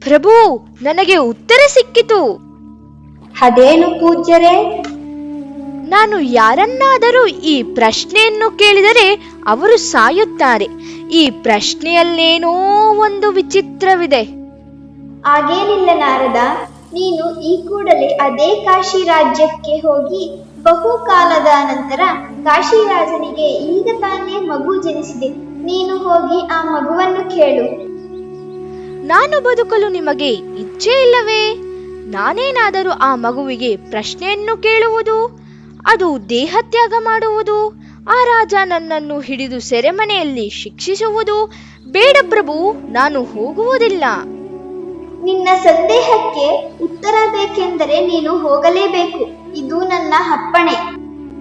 [SPEAKER 2] ಪ್ರಭು, ನನಗೆ ಉತ್ತರ ಸಿಕ್ಕಿತು.
[SPEAKER 5] ಅದೇನು ಪೂಜ್ಯರೇ?
[SPEAKER 2] ನಾನು ಯಾರನ್ನಾದರೂ ಈ ಪ್ರಶ್ನೆಯನ್ನು ಕೇಳಿದರೆ ಅವರು ಸಾಯುತ್ತಾರೆ. ಈ ಪ್ರಶ್ನೆಯಲ್ಲೇನೋ ಒಂದು ವಿಚಿತ್ರವಿದೆ.
[SPEAKER 4] ಹಾಗೇನಿಲ್ಲ ನಾರದ, ನೀನು ಈ ಕೂಡಲೇ ಅದೇ ಕಾಶಿ ರಾಜ್ಯಕ್ಕೆ ಹೋಗಿ ಬಹುಕಾಲದ ನಂತರ ಕಾಶಿರಾಜನಿಗೆ ಈಗ ತಾನೇ ಮಗು ಜನಿಸಿದೆ. ನೀನು ಹೋಗಿ ಆ ಮಗುವನ್ನು ಕೇಳು.
[SPEAKER 2] ನಾನು ಬದುಕಲು ನಿಮಗೆ ಇಚ್ಛೆ ಇಲ್ಲವೇ? ನಾನೇನಾದರೂ ಆ ಮಗುವಿಗೆ ಪ್ರಶ್ನೆಯನ್ನು ಕೇಳುವುದು, ಅದು ದೇಹತ್ಯಾಗ ಮಾಡುವುದು, ಆ ರಾಜ ನನ್ನನ್ನು ಹಿಡಿದು ಸೆರೆಮನೆಯಲ್ಲಿ ಶಿಕ್ಷಿಸುವುದು ಬೇಡ ಪ್ರಭು, ನಾನು ಹೋಗುವುದಿಲ್ಲ.
[SPEAKER 4] ನಿನ್ನ ಸಂದೇಹಕ್ಕೆ ಉತ್ತರ ಬೇಕೆಂದರೆ ನೀನು ಹೋಗಲೇಬೇಕು. ಇದು ನನ್ನ ಅಪ್ಪಣೆ.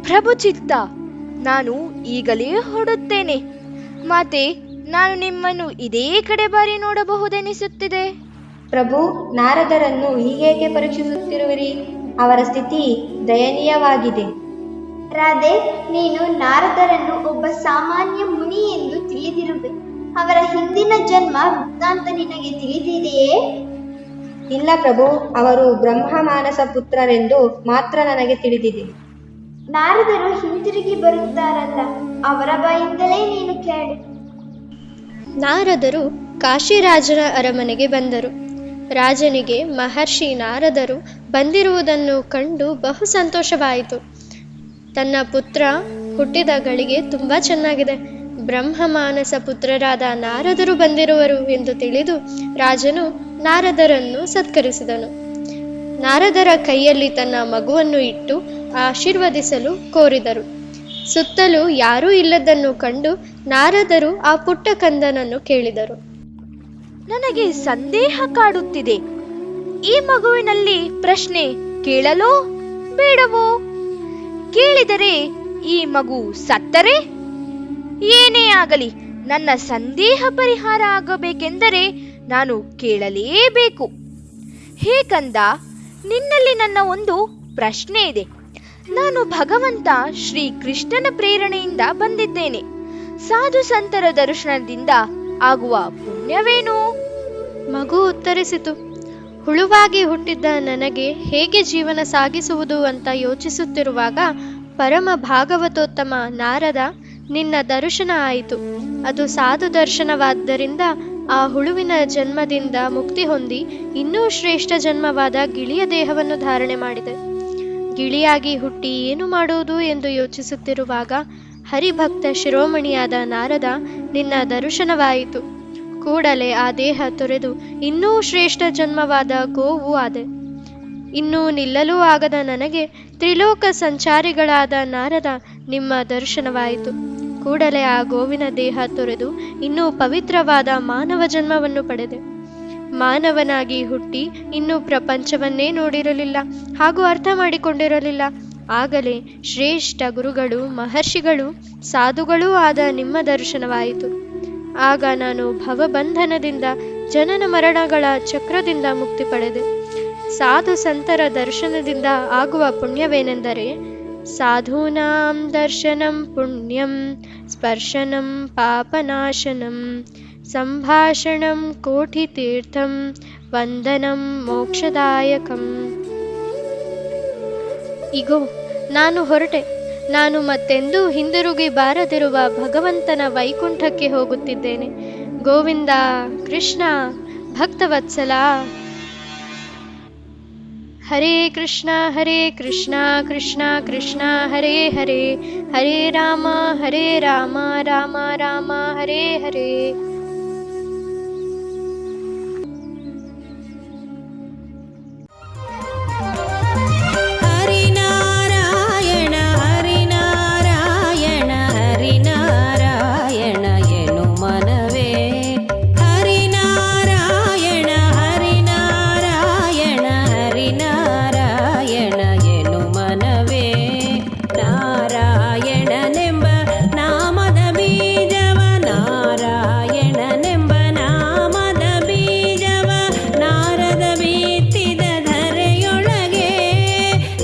[SPEAKER 2] ಪ್ರಭು ಚಿತ್ತ, ನಾನು ಈಗಲೇ ಹೊರಡುತ್ತೇನೆ. ಮಾತೆ, ನಾನು ನಿಮ್ಮನ್ನು ಇದೇ ಕಡೆ ಬಾರಿ ನೋಡಬಹುದೆನಿಸುತ್ತಿದೆ.
[SPEAKER 5] ಪ್ರಭು, ನಾರದರನ್ನು ಹೀಗೇಕೆ ಪರೀಕ್ಷಿಸುತ್ತಿರುವಿರಿ? ಅವರ ಸ್ಥಿತಿ ದಯನೀಯವಾಗಿದೆ.
[SPEAKER 4] ರಾಧೆ, ನೀನು ನಾರದರನ್ನು ಒಬ್ಬ ಸಾಮಾನ್ಯ ಮುನಿ ಎಂದು ತಿಳಿದಿರುವೆ. ಅವರ ಹಿಂದಿನ ಜನ್ಮ ವೃತ್ತಾಂತ ನಿನಗೆ ತಿಳಿದಿದೆಯೇ?
[SPEAKER 5] ಇಲ್ಲ ಪ್ರಭು, ಅವರು ಬ್ರಹ್ಮ ಮಾನಸ ಪುತ್ರರೆಂದು ಮಾತ್ರ ನನಗೆ ತಿಳಿದಿದೆ.
[SPEAKER 4] ನಾರದರು ಹಿಂತಿರುಗಿ ಬರುತ್ತಾರಲ್ಲ, ಅವರ ಬಾಯಿಂದಲೇ ನೀನು ಕೇಳು.
[SPEAKER 6] ನಾರದರು ಕಾಶಿರಾಜನ ಅರಮನೆಗೆ ಬಂದರು. ರಾಜನಿಗೆ ಮಹರ್ಷಿ ನಾರದರು ಬಂದಿರುವುದನ್ನು ಕಂಡು ಬಹು ಸಂತೋಷವಾಯಿತು. ತನ್ನ ಪುತ್ರ ಹುಟ್ಟಿದ ಗಳಿಗೆ ತುಂಬ ಚೆನ್ನಾಗಿದೆ, ಬ್ರಹ್ಮ ಮಾನಸ ಪುತ್ರರಾದ ನಾರದರು ಬಂದಿರುವರು ಎಂದು ತಿಳಿದು ರಾಜನು ನಾರದರನ್ನು ಸತ್ಕರಿಸಿದನು. ನಾರದರ ಕೈಯಲ್ಲಿ ತನ್ನ ಮಗುವನ್ನು ಇಟ್ಟು ಆಶೀರ್ವದಿಸಲು ಕೋರಿದರು. ಸುತ್ತಲೂ ಯಾರೂ ಇಲ್ಲದನ್ನು ಕಂಡು ನಾರದರು ಆ ಪುಟ್ಟ ಕಂದನನ್ನು ಕೇಳಿದರು.
[SPEAKER 2] ನನಗೆ ಸಂದೇಹ ಕಾಡುತ್ತಿದೆ. ಈ ಮಗುವಿನಲ್ಲಿ ಪ್ರಶ್ನೆ ಕೇಳಲೋ ಬೇಡವೋ? ಕೇಳಿದರೆ ಈ ಮಗು ಸತ್ತರೆ? ಏನೇ ಆಗಲಿ, ನನ್ನ ಸಂದೇಹ ಪರಿಹಾರ ಆಗಬೇಕೆಂದರೆ ನಾನು ಕೇಳಲೇಬೇಕು. ಹೇ ಕಂದ, ನಿನ್ನಲ್ಲಿ ನನ್ನ ಒಂದು ಪ್ರಶ್ನೆ ಇದೆ. ನಾನು ಭಗವಂತ ಶ್ರೀ ಕೃಷ್ಣನ ಪ್ರೇರಣೆಯಿಂದ ಬಂದಿದ್ದೇನೆ. ಸಾಧು ಸಂತರ ದರ್ಶನದಿಂದ ಆಗುವ ಪುಣ್ಯವೇನು?
[SPEAKER 6] ಮಗು ಉತ್ತರಿಸಿತು. ಹುಳುವಾಗಿ ಹುಟ್ಟಿದ್ದ ನನಗೆ ಹೇಗೆ ಜೀವನ ಸಾಗಿಸುವುದು ಅಂತ ಯೋಚಿಸುತ್ತಿರುವಾಗ ಪರಮ ಭಾಗವತೋತ್ತಮ ನಾರದ ನಿನ್ನ ದರ್ಶನ ಆಯಿತು. ಅದು ಸಾಧು ದರ್ಶನವಾದ್ದರಿಂದ ಆ ಹುಳುವಿನ ಜನ್ಮದಿಂದ ಮುಕ್ತಿ ಹೊಂದಿ ಇನ್ನೂ ಶ್ರೇಷ್ಠ ಜನ್ಮವಾದ ಗಿಳಿಯ ದೇಹವನ್ನು ಧಾರಣೆ ಮಾಡಿದೆ. ಗಿಳಿಯಾಗಿ ಹುಟ್ಟಿ ಏನು ಮಾಡುವುದು ಎಂದು ಯೋಚಿಸುತ್ತಿರುವಾಗ ಹರಿಭಕ್ತ ಶಿರೋಮಣಿಯಾದ ನಾರದ ನಿನ್ನ ದರ್ಶನವಾಯಿತು. ಕೂಡಲೇ ಆ ದೇಹ ತೊರೆದು ಇನ್ನೂ ಶ್ರೇಷ್ಠ ಜನ್ಮವಾದ ಗೋವು ಆದೆ. ಇನ್ನೂ ನಿಲ್ಲಲೂ ಆಗದ ನನಗೆ ತ್ರಿಲೋಕ ಸಂಚಾರಿಗಳಾದ ನಾರದ ನಿಮ್ಮ ದರ್ಶನವಾಯಿತು. ಕೂಡಲೇ ಆ ಗೋವಿನ ದೇಹ ತೊರೆದು ಇನ್ನೂ ಪವಿತ್ರವಾದ ಮಾನವ ಜನ್ಮವನ್ನು ಪಡೆದೆ. ಮಾನವನಾಗಿ ಹುಟ್ಟಿ ಇನ್ನೂ ಪ್ರಪಂಚವನ್ನೇ ನೋಡಿರಲಿಲ್ಲ ಹಾಗೂ ಅರ್ಥ ಮಾಡಿಕೊಂಡಿರಲಿಲ್ಲ. ಆಗಲೇ ಶ್ರೇಷ್ಠ ಗುರುಗಳು, ಮಹರ್ಷಿಗಳು, ಸಾಧುಗಳೂ ಆದ ನಿಮ್ಮ ದರ್ಶನವಾಯಿತು. ಆಗ ನಾನು ಭವಬಂಧನದಿಂದ, ಜನನ ಮರಣಗಳ ಚಕ್ರದಿಂದ ಮುಕ್ತಿ ಪಡೆದೆ. ಸಾಧು ಸಂತರ ದರ್ಶನದಿಂದ ಆಗುವ ಪುಣ್ಯವೇನೆಂದರೆ ಸಾಧೂನಾಂ ದರ್ಶನಂ ಪುಣ್ಯಂ, ಸ್ಪರ್ಶನಂ ಪಾಪನಾಶನಂ, ಸಂಭಾಷಣಂ ಕೋಟಿತೀರ್ಥಂ, ವಂದನಂ ಮೋಕ್ಷದಾಯಕಂ. ಇಗೋ ನಾನು ಹೊರಟೆ. ನಾನು ಮತ್ತೆಂದೂ ಹಿಂದಿರುಗಿ ಬಾರದಿರುವ ಭಗವಂತನ ವೈಕುಂಠಕ್ಕೆ ಹೋಗುತ್ತಿದ್ದೇನೆ. ಗೋವಿಂದ, ಕೃಷ್ಣ, ಭಕ್ತವತ್ಸಲ. ಹರೇ ಕೃಷ್ಣ ಕೃಷ್ಣ ಕೃಷ್ಣ ಹರೇ ಹರೇ, ಹರೇ ರಾಮ ರಾಮ ರಾಮ ಹರೇ ಹರೇ.
[SPEAKER 7] ಹರಿನಾರಾಯಣ ಹರಿನಾರಾಯಣ ಹರಿನಾರಾಯಣ ಎನು ಮನವೇ. ಹರಿನಾರಾಯಣ ಹರಿನಾರಾಯಣ ಹರಿನಾರಾಯಣ ಎನು ಮನವೇ. ನಾರಾಯಣನೆಂಬ ನಾಮದ ಬೀಜವ, ನಾರಾಯಣನೆಂಬ ನಾಮದ ಬೀಜವ ನಾರದ ಬಿತ್ತಿದ ಧರೆಯೊಳಗೆ,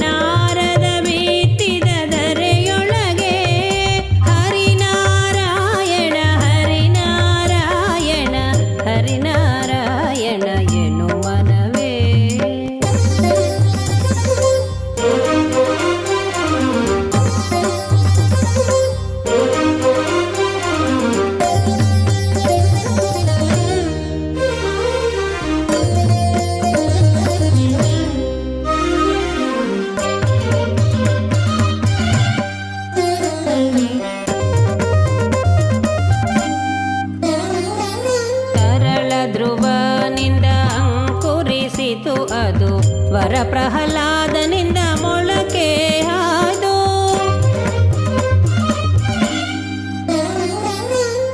[SPEAKER 7] ನಾರದ ಬಿತ್ತಿದ ಧರೆಯೊಳಗೆ. ಹರಿನಾರಾಯಣ ಹರಿನಾರಾಯಣ ಹರಿನಾರಾಯಣ ಎನು ಮನವೇ. ತರಳ ಧ್ರುವನಿಂದ ಅಂಕುರಿಸಿತು ಅದು, ವರ ಪ್ರಹ್ಲಾದನಿಂದ ಮೊಳಕೆ ಹಾದು.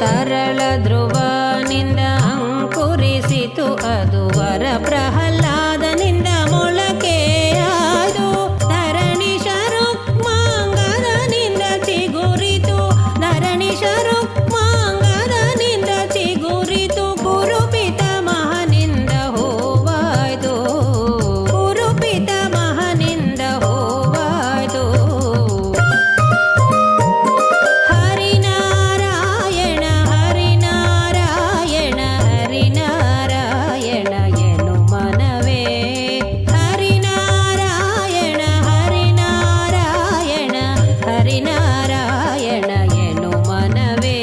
[SPEAKER 7] ತರಳ ಧ್ರುವನಿಂದ ಅಂಕುರಿಸಿತು ಅದು, ವರ ಪ್ರಹ್ಲಾದನಿಂದ ಮೊಳಕೆ ಹಾದು. ಧರಣಿ ಶರುಕ್ಮಾಂಗದನಿಂದ ಚಿಗುರಿತು, ಧರಣಿ ಶರುಕ್ಮಾಂಗದನಿಂದ ಚಿಗುರಿತು. ಕುರುಪಿತ ಮಹನಿಂದ ಹೋವಾಯ್ತು, ಕುರುಪಿತ ಮಹನಿಂದ ಹೋವಾಯ್ತು. ಹರಿನಾರಾಯಣ ಹರಿನಾರಾಯಣ ಹರಿನಾರಾಯಣ ಎನು ಮನವೇ. ಹರಿನಾರಾಯಣ ಹರಿನಾರಾಯಣ ಹರಿನಾರಾಯಣ ಎನು ಮನವೇ.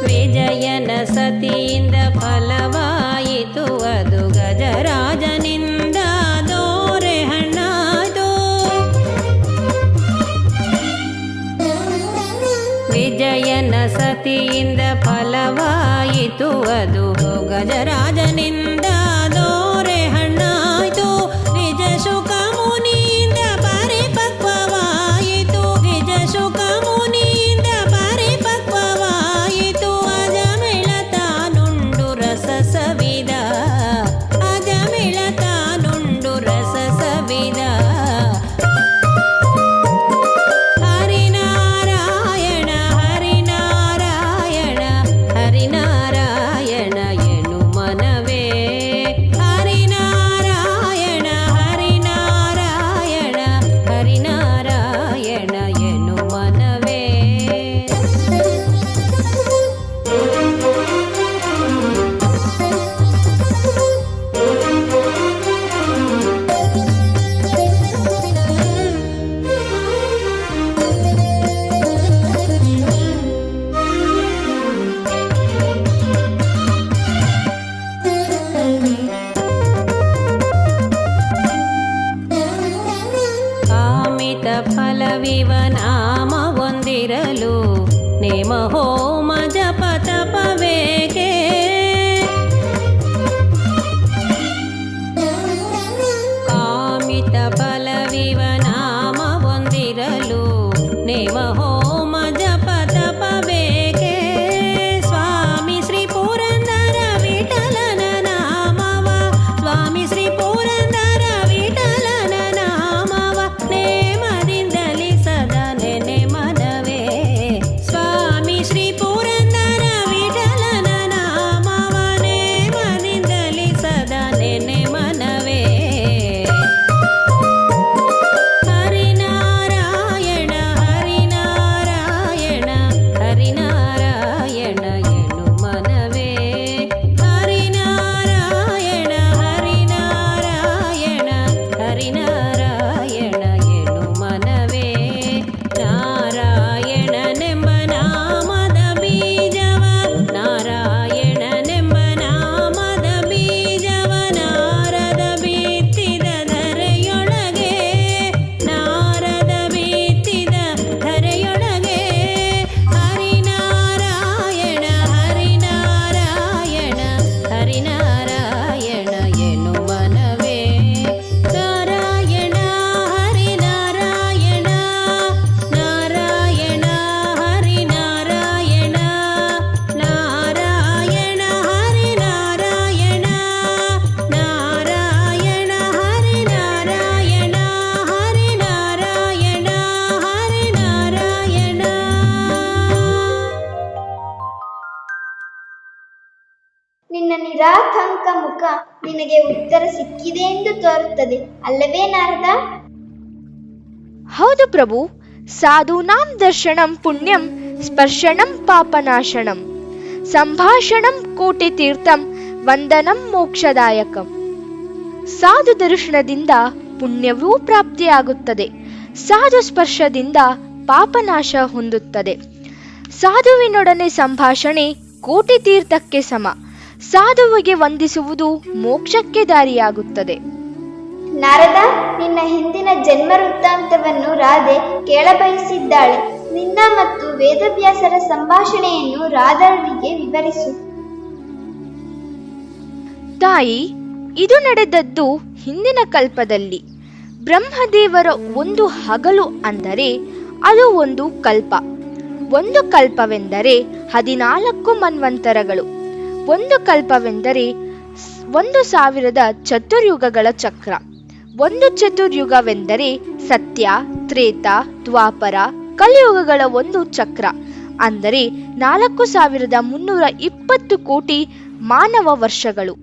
[SPEAKER 7] ವಿಜಯನ ಸತಿಯಿಂದ ಫಲವಾಯಿತು ಅದು, ಗಜರಾಜನಿಂದ ದೋರೆ ಹಣ್ಣಾದು. ವಿಜಯನ ಸತಿಯಿಂದ ಫಲವಾಯಿತು ಅದು, ಗಜರಾಜನಿಂದ ದೋರೆ ಹಣ್ಣಾಯಿತು. ವಿಜಶುಕ ಮುನಿಯಿಂದ ಪರಿಪಕ್ವವಾಯಿತು, ವಿಜಶುಕ ಮುನಿಯಿಂದ ಪರಿಪಕ್ವವಾಯಿತು. ಅಜಮಿಳ ತಾನುಂಡು ರಸ ಸವಿದ, ಅಜಮಿಳ ತಾನುಂಡು ರಸ ಸವಿದ. ಫಲವಿವ ನಾಮ ಹೊಂದಿರಲು ನೇಮ ಹೋಮ ಜಪ ತಪವೇಕೆ ಕಾಮಿತ ಫಲವಿವ ನಾಮ ಹೊಂದಿರಲು ನೇಮ ಹೋಮ ಜಪ ತಪವೇಕೆ ಸ್ವಾಮಿ ಶ್ರೀ ಪುರಂದರ ವಿಠಲನ ನಾಮವ ಸ್ವಾಮಿ ಶ್ರೀ ಪುರಂದರ ವಿಠಲನ ನಾಮವ ನೇಮದಿಂದಲಿ ಸದಾ ನೆನೆ ಮನವೇ ಸ್ವಾಮಿ ಶ್ರೀ ಪುರಂದರ ವಿಠಲನ ನಾಮವ ನೇಮದಿಂದಲಿ ಸದಾ ನೆನೆ ಮನವೇ ಹರಿನಾರಾಯಣ ಹರಿನಾರಾಯಣ ಹರಿನಾರಾಯಣ ಎನು ಮನವೇ ಹರಿನಾರಾಯಣ ಹರಿನಾರಾಯಣ ಹರಿನಾರಾಯಣ ಎನು ಮನವೇ ನಾರಾಯಣನೆಂಬ ನಾಮದ ಬೀಜವ ನಾರಾಯಣನೆಂಬ ನಾಮದ ಬೀಜವ ನಾರದ ಬಿತ್ತಿದ ಧರೆಯೊಳಗೆ ನಾರದ ಬಿತ್ತಿದ ಧರೆಯೊಳಗೆ ಹರಿನಾರಾಯಣ ಹರಿನಾರಾಯಣ ಹರಿನಾರಾಯಣ ಎನು ಮನವೇ ನಾರಾಯಣ ಹರಿನಾರಾಯಣ ನಾರಾಯಣ ಹರಿನಾರಾಯಣ ನಾರಾಯಣ ಹರಿನಾರಾಯಣ ನಾರಾಯಣ ಹರಿನಾರಾಯಣ ಹರಿನಾರಾಯಣ ಹರಿನಾರಾಯಣ.
[SPEAKER 4] ನಿನ್ನ ನಿರಾತಂಕ ಮುಖ ನಿನಗೆ ಉತ್ತರ ಸಿಕ್ಕಿದೆ ಎಂದು ತೋರುತ್ತದೆ ಅಲ್ಲವೇ ನಾರದ?
[SPEAKER 2] ಹೌದು ಪ್ರಭು. ಸಾಧೂನಾಂ ದರ್ಶನಂ ಪುಣ್ಯಂ ಸ್ಪರ್ಶನಂ ಪಾಪನಾಶನಂ ಸಂಭಾಷಣಂ ಕೋಟಿ ತೀರ್ಥಂ ವಂದನಂ ಮೋಕ್ಷದಾಯಕಂ. ಸಾಧು ದರ್ಶನದಿಂದ ಪುಣ್ಯವೂ ಪ್ರಾಪ್ತಿಯಾಗುತ್ತದೆ, ಸಾಧು ಸ್ಪರ್ಶದಿಂದ ಪಾಪನಾಶ ಹೊಂದುತ್ತದೆ. ಸಾಧುವಿನೊಡನೆ ಸಂಭಾಷಣೆ ಕೋಟಿ ತೀರ್ಥಕ್ಕೆ ಸಮ. ಸಾಧುವಿಗೆ ವಂದಿಸುವುದು ಮೋಕ್ಷಕ್ಕೆ ದಾರಿಯಾಗುತ್ತದೆ.
[SPEAKER 4] ನಾರದ, ನಿನ್ನ ಹಿಂದಿನ ಜನ್ಮ ವೃತ್ತಾಂತವನ್ನು ರಾಧೆ ಕೇಳಬಯಸಿದ್ದಾಳೆ. ನಿನ್ನ ಮತ್ತು ವೇದವ್ಯಾಸರ ಸಂಭಾಷಣೆಯನ್ನು ರಾಧನಿಗೆ ವಿವರಿಸು.
[SPEAKER 2] ತಾಯಿ, ಇದು ನಡೆದದ್ದು ಹಿಂದಿನ ಕಲ್ಪದಲ್ಲಿ. ಬ್ರಹ್ಮದೇವರ ಒಂದು ಹಗಲು ಅಂದರೆ ಅದು ಒಂದು ಕಲ್ಪ. ಒಂದು ಕಲ್ಪವೆಂದರೆ 14 ಮನ್ವಂತರಗಳು. ಒಂದು ಕಲ್ಪವೆಂದರೆ 1000 ಚತುರ್ಯುಗಗಳ ಚಕ್ರ. ಒಂದು ಚತುರ್ಯುಗವೆಂದರೆ ಸತ್ಯ, ತ್ರೇತ, ದ್ವಾಪರ, ಕಲಿಯುಗಗಳ ಒಂದು ಚಕ್ರ, ಅಂದರೆ 4320 ಕೋಟಿ ಮಾನವ ವರ್ಷಗಳು.